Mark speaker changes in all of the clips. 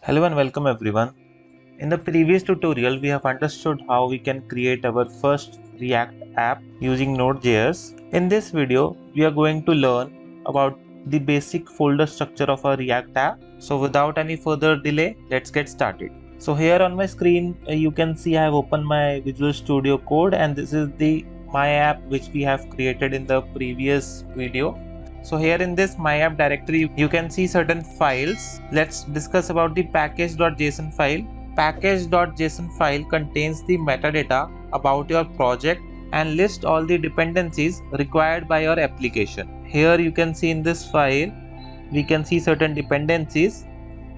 Speaker 1: Hello and welcome everyone. In the previous tutorial, we have understood how we can create our first React app using Node.js. In this video, we are going to learn about the basic folder structure of a React app. So without any further delay, let's get started. So here on my screen, you can see I have opened my Visual Studio Code, and this is the my app which we have created in the previous video. So here in this my app directory, you can see certain files. Let's discuss about the package.json file. Package.json file contains the metadata about your project and lists all the dependencies required by your application. Here you can see in this file, we can see certain dependencies,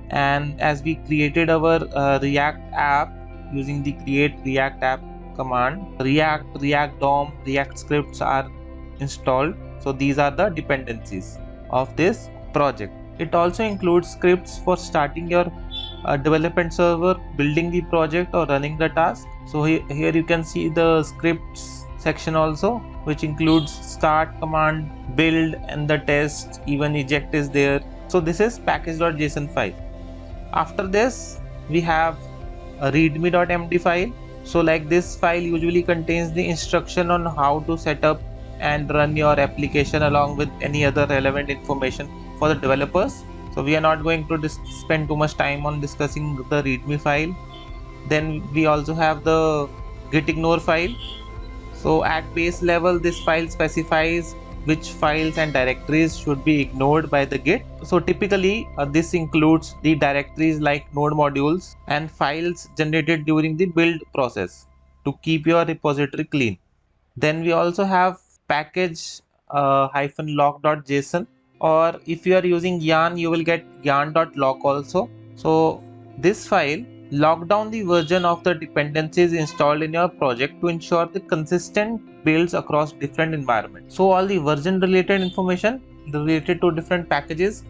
Speaker 1: and as we created our React app using the create React app command, React DOM, React scripts are installed. So these are the dependencies of this project. It also includes scripts for starting your development server, building the project or running the task. So here you can see the scripts section also, which includes start command, build, and the test, even eject is there. So this is package.json file. After this we have a readme.md file. So like this file usually contains the instruction on how to set up and run your application along with any other relevant information for the developers. So we are not going to spend too much time on discussing the readme file. Then we also have the gitignore file. So at base level, this file specifies which files and directories should be ignored by the Git. So typically this includes the directories like node modules and files generated during the build process to keep your repository clean. Then we also have package -lock.json, or if you are using yarn, you will get yarn.lock also. So this file lock down the version of the dependencies installed in your project to ensure the consistent builds across different environments. So all the version related information related to different packages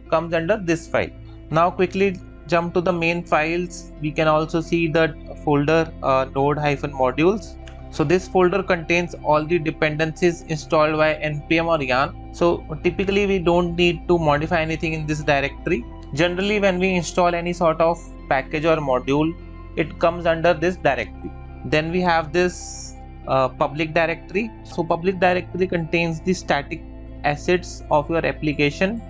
Speaker 1: comes under this file. Now quickly jump to the main files. We can also see the folder node-modules. So this folder contains all the dependencies installed by npm or yarn. So typically we don't need to modify anything in this directory. Generally when we install any sort of package or module, it comes under this directory. Then we have this public directory. So public directory contains the static assets of your application.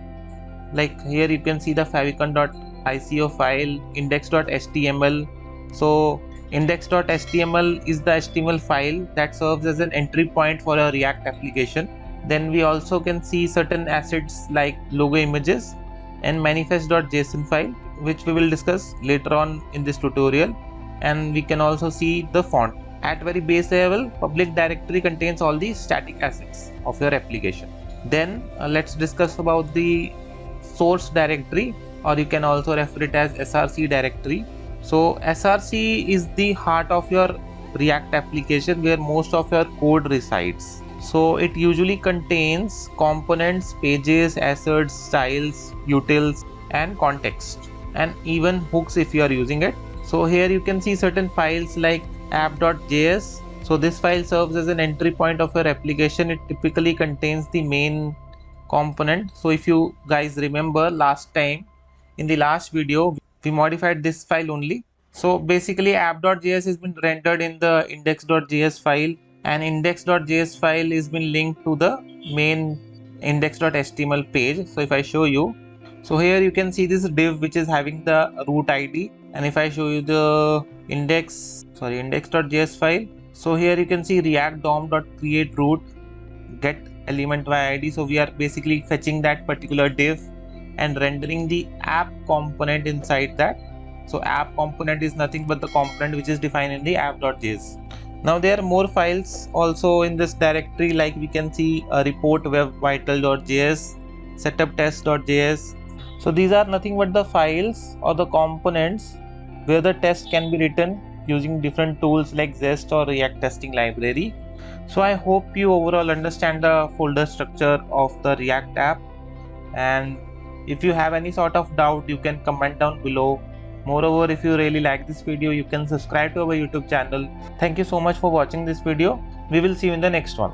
Speaker 1: Like here you can see the favicon.ico file, index.html. So index.html is the HTML file that serves as an entry point for a React application. Then we also can see certain assets like logo images and manifest.json file, which we will discuss later on in this tutorial. And we can also see the font. At very base level, public directory contains all the static assets of your application. Then let's discuss about the source directory, or you can also refer it as src directory. So src is the heart of your React application where most of your code resides. So it usually contains components, pages, assets, styles, utils, and context, and even hooks if you are using it. So here you can see certain files like app.js. So this file serves as an entry point of your application. It typically contains the main component. So if you guys remember last time in the last video, we modified this file only. So basically app.js has been rendered in the index.js file, and index.js file is been linked to the main index.html page. So if I show you, so here you can see this div which is having the root id, and if I show you the index.js file, so here you can see react dom.create root get element by id. So we are basically fetching that particular div and rendering the app component inside that. So app component is nothing but the component which is defined in the app.js. Now there are more files also in this directory, like we can see a report webvital.js, setuptest.js. So these are nothing but the files or the components where the test can be written using different tools like Zest or React testing library. So I hope you overall understand the folder structure of the React app, and if you have any sort of doubt, you can comment down below. Moreover, if you really like this video, you can subscribe to our YouTube channel. Thank you so much for watching this video. We will see you in the next one.